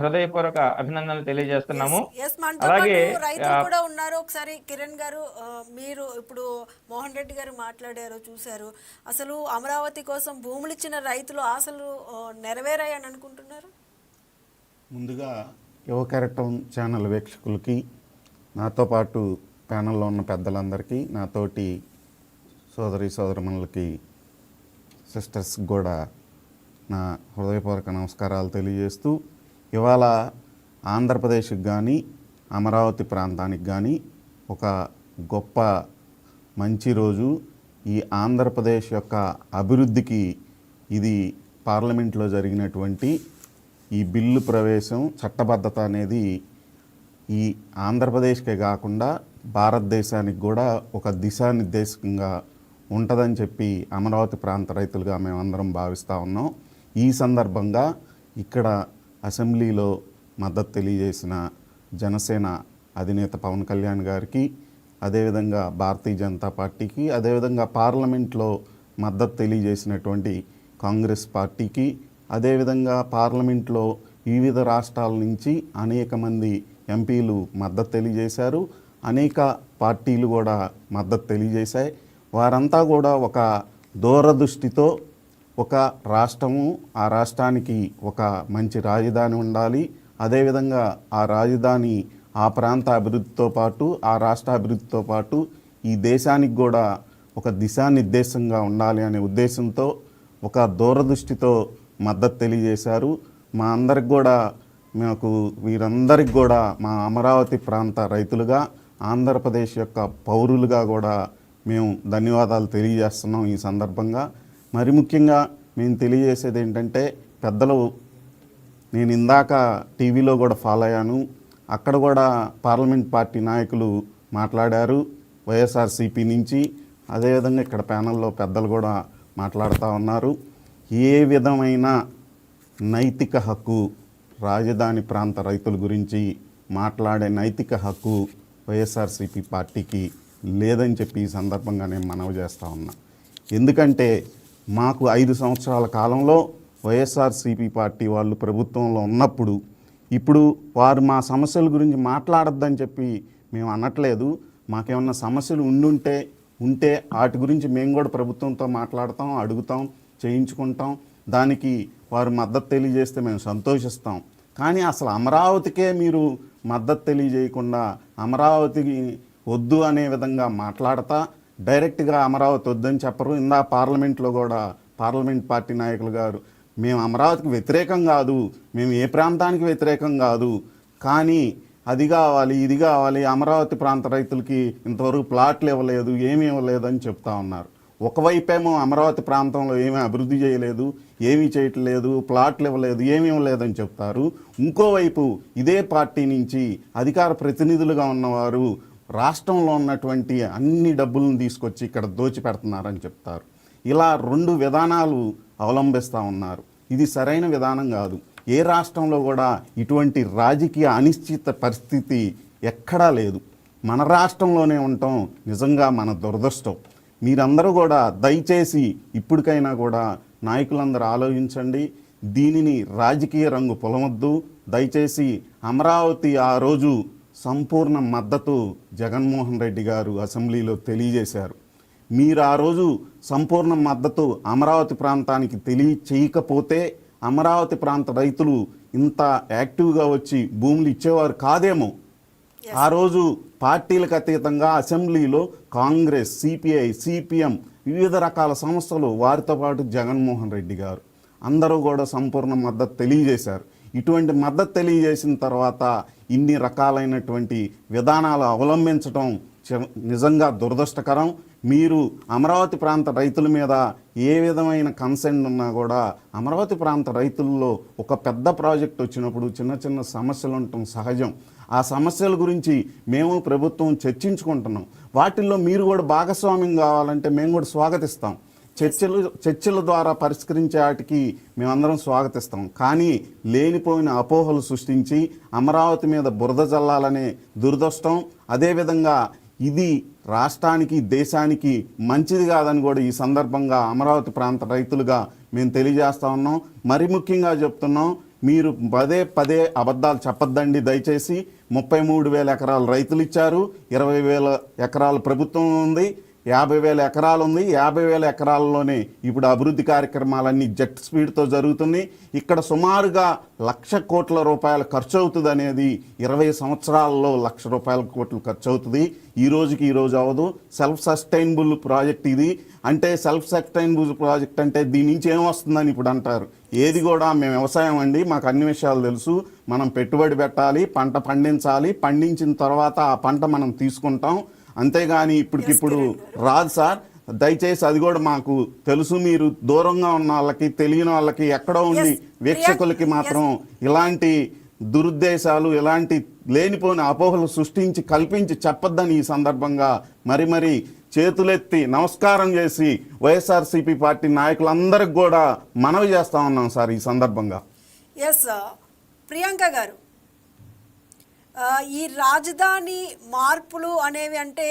హృదయపూర్వక అభినందనలు ఎస్ తెలియజేస్తున్నాము. ఎస్ మనతో అలాగే పాటు రైతులు ఆహ్, కూడా ఉన్నారు. ఒకసారి కిరణ్ గారు, మీరు ఇప్పుడు మోహన్ రెడ్డి గారు మాట్లాడారు చూశారు. అసలు అమరావతి కోసం భూములు ఇచ్చిన రైతులు ఆశలు నెరవేరాయని అనుకుంటున్నారు? ముందుగా యువకెరటం ఛానల్ వీక్షకులకి, నాతో పాటు ప్యానల్లో ఉన్న పెద్దలందరికీ, నాతోటి సోదరిమణులకి, సిస్టర్స్ కూడా నా హృదయపూర్వక నమస్కారాలు తెలియజేస్తూ, ఇవాళ ఆంధ్రప్రదేశ్కి కానీ అమరావతి ప్రాంతానికి కానీ ఒక గొప్ప మంచి రోజు. ఈ ఆంధ్రప్రదేశ్ యొక్క అభివృద్ధికి ఇది పార్లమెంట్లో జరిగినటువంటి ఈ బిల్లు ప్రవేశం, చట్టబద్ధత అనేది ఈ ఆంధ్రప్రదేశ్కే కాకుండా భారతదేశానికి కూడా ఒక దిశానిర్దేశకంగా ఉంటుందని చెప్పి అమరావతి ప్రాంత రైతులుగా మేమందరం భావిస్తూ ఉన్నాం. ఈ సందర్భంగా ఇక్కడ అసెంబ్లీలో మద్దతు తెలియజేసిన జనసేన అధినేత పవన్ కళ్యాణ్ గారికి, అదేవిధంగా భారతీయ జనతా పార్టీకి, అదేవిధంగా పార్లమెంట్లో మద్దతు తెలియజేసినటువంటి కాంగ్రెస్ పార్టీకి, అదేవిధంగా పార్లమెంట్లో వివిధ రాష్ట్రాల నుంచి అనేక మంది ఎంపీలు మద్దతు తెలియజేశారు. అనేక పార్టీలు కూడా మద్దతు తెలియజేశాయి. వారంతా కూడా ఒక దూరదృష్టితో ఒక రాష్ట్రము, ఆ రాష్ట్రానికి ఒక మంచి రాజధాని ఉండాలి, అదేవిధంగా ఆ రాజధాని ఆ ప్రాంత అభివృద్ధితో పాటు, ఆ రాష్ట్ర అభివృద్ధితో పాటు ఈ దేశానికి కూడా ఒక దిశానిర్దేశంగా ఉండాలి అనే ఉద్దేశంతో ఒక దూరదృష్టితో మద్దతు తెలియజేశారు. మా అందరికి కూడా, వీరందరికి కూడా మా అమరావతి ప్రాంత రైతులుగా, ఆంధ్రప్రదేశ్ యొక్క పౌరులుగా కూడా మేము ధన్యవాదాలు తెలియజేస్తున్నాం. ఈ సందర్భంగా మరి ముఖ్యంగా మేము తెలియజేసేది ఏంటంటే, పెద్దలు, నేను ఇందాక టీవీలో కూడా ఫాలో అయ్యాను, అక్కడ కూడా పార్లమెంట్ పార్టీ నాయకులు మాట్లాడారు వైఎస్ఆర్సీపీ నుంచి, అదేవిధంగా ఇక్కడ ప్యానల్లో పెద్దలు కూడా మాట్లాడుతూ ఉన్నారు. ఏ విధమైన నైతిక హక్కు, రాజధాని ప్రాంత రైతుల గురించి మాట్లాడే నైతిక హక్కు వైఎస్ఆర్సీపీ పార్టీకి లేదని చెప్పి ఈ సందర్భంగా నేను మనవి చేస్తూ ఉన్నా. ఎందుకంటే మాకు 5 సంవత్సరాల కాలంలో వైఎస్ఆర్సీపీ పార్టీ వాళ్ళు ప్రభుత్వంలో ఉన్నప్పుడు, ఇప్పుడు వారు మా సమస్యల గురించి మాట్లాడొద్దని చెప్పి మేము అనట్లేదు. మాకేమన్నా సమస్యలు ఉంటే వాటి గురించి మేము కూడా ప్రభుత్వంతో మాట్లాడతాం, అడుగుతాం, చేయించుకుంటాం. దానికి వారు మద్దతు తెలియజేస్తే మేము సంతోషిస్తాం. కానీ అసలు అమరావతికే మీరు మద్దతు తెలియజేయకుండా అమరావతికి వద్దు అనే విధంగా మాట్లాడతా డైరెక్ట్గా అమరావతి వద్దని చెప్పరు. పార్లమెంట్లో కూడా పార్లమెంట్ పార్టీ నాయకులు గారు, మేము అమరావతికి వ్యతిరేకం కాదు, మేము ఏ ప్రాంతానికి వ్యతిరేకం కాదు, కానీ అది కావాలి, ఇది కావాలి, అమరావతి ప్రాంత రైతులకి ఇంతవరకు ప్లాట్లు ఇవ్వలేదు, ఏమీ ఇవ్వలేదు అని చెప్తా ఉన్నారు. ఒకవైపేమో అమరావతి ప్రాంతంలో ఏమీ అభివృద్ధి చేయలేదు, ఏమీ చేయట్లేదు, ప్లాట్లు ఇవ్వలేదు, ఏమీ ఇవ్వలేదని చెప్తారు. ఇంకోవైపు ఇదే పార్టీ నుంచి అధికార ప్రతినిధులుగా ఉన్నవారు రాష్ట్రంలో ఉన్నటువంటి అన్ని డబ్బులను తీసుకొచ్చి ఇక్కడ దోచిపెడుతున్నారని చెప్తారు. ఇలా 2 విధానాలు అవలంబిస్తూ ఉన్నారు. ఇది సరైన విధానం కాదు. ఏ రాష్ట్రంలో కూడా ఇటువంటి రాజకీయ అనిశ్చిత పరిస్థితి ఎక్కడా లేదు. మన రాష్ట్రంలోనే ఉండటం నిజంగా మన దురదృష్టం. మీరందరూ కూడా దయచేసి ఇప్పటికైనా కూడా నాయకులందరూ ఆలోచించండి. దీనిని రాజకీయ రంగు పొలమొద్దు. దయచేసి అమరావతి ఆ రోజు సంపూర్ణ మద్దతు జగన్మోహన్ రెడ్డి గారు అసెంబ్లీలో తెలియజేశారు. మీరు ఆ రోజు సంపూర్ణ మద్దతు అమరావతి ప్రాంతానికి తెలియచేయకపోతే అమరావతి ప్రాంత రైతులు ఇంత యాక్టివ్గా వచ్చి భూములు ఇచ్చేవారు కాదేమో. ఆ రోజు పార్టీలకు అతీతంగా అసెంబ్లీలో కాంగ్రెస్, సిపిఐ, సిపిఎం, వివిధ రకాల సంస్థలు, వారితో పాటు జగన్మోహన్ రెడ్డి గారు అందరూ కూడా సంపూర్ణ మద్దతు తెలియజేశారు. ఇటువంటి మద్దతు తెలియజేసిన తర్వాత ఇన్ని రకాలైనటువంటి విధానాలు అవలంబించడం నిజంగా దురదృష్టకరం. మీరు అమరావతి ప్రాంత రైతుల మీద ఏ విధమైన కన్సర్న్ ఉన్నా కూడా అమరావతి ప్రాంత రైతుల్లో ఒక పెద్ద ప్రాజెక్ట్ వచ్చినప్పుడు చిన్న చిన్న సమస్యలు ఉండటం సహజం. ఆ సమస్యల గురించి మేము ప్రభుత్వం చర్చించుకుంటున్నాం. వాటిల్లో మీరు కూడా భాగస్వామ్యం కావాలంటే మేము కూడా స్వాగతిస్తాం. చర్చల ద్వారా పరిష్కరించే వాటికి మేమందరం స్వాగతిస్తాం. కానీ లేనిపోయిన అపోహలు సృష్టించి అమరావతి మీద బురద జల్లాలనే దురదృష్టం, అదేవిధంగా ఇది రాష్ట్రానికి, దేశానికి మంచిది కాదని కూడా ఈ సందర్భంగా అమరావతి ప్రాంత రైతులుగా మేము తెలియజేస్తా ఉన్నాం. మరి ముఖ్యంగా చెప్తున్నాం, మీరు పదే పదే అబద్ధాలు చెప్పొద్దండి దయచేసి. 33,000 ఎకరాలు రైతులు ఇచ్చారు, 20,000 ఎకరాలు ప్రభుత్వం ఉంది, 50,000 ఎకరాలు ఉంది. 50,000 ఎకరాల్లోనే ఇప్పుడు అభివృద్ధి కార్యక్రమాలన్నీ జెట్ స్పీడ్తో జరుగుతున్నాయి. ఇక్కడ సుమారుగా 1,00,000 కోట్ల రూపాయలు ఖర్చు అవుతుంది అనేది 20 సంవత్సరాల్లో 1,00,000 కోట్లు ఖర్చు అవుతుంది. ఈ రోజు అవ్వదు. సెల్ఫ్ సస్టైనబుల్ ప్రాజెక్ట్ ఇది. అంటే సెల్ఫ్ సస్టైనబుల్ ప్రాజెక్ట్ అంటే దీని నుంచి ఏమొస్తుందని ఇప్పుడు అంటారు. ఏది కూడా మేము వ్యవసాయం అండి, మాకు అన్ని విషయాలు తెలుసు. మనం పెట్టుబడి పెట్టాలి, పంట పండించాలి, పండించిన తర్వాత ఆ పంట మనం తీసుకుంటాం. అంతేగాని ఇప్పటికిప్పుడు రాదు సార్. దయచేసి అది కూడా మాకు తెలుసు. మీరు దూరంగా ఉన్న వాళ్ళకి, తెలియని వాళ్ళకి, ఎక్కడో ఉండి వీక్షకులకి మాత్రం ఇలాంటి దురుద్దేశాలు, ఇలాంటి లేనిపోని అపోహలు సృష్టించి కల్పించి చెప్పొద్దని ఈ సందర్భంగా మరి చేతులెత్తి నమస్కారం చేసి వైఎస్ఆర్సీపీ పార్టీ నాయకులందరికి కూడా మనవి చేస్తా ఉన్నాం సార్ ఈ సందర్భంగా. ఎస్ ప్రియాంక గారు, ఈ రాజధాని మార్పులు అనేవి అంటే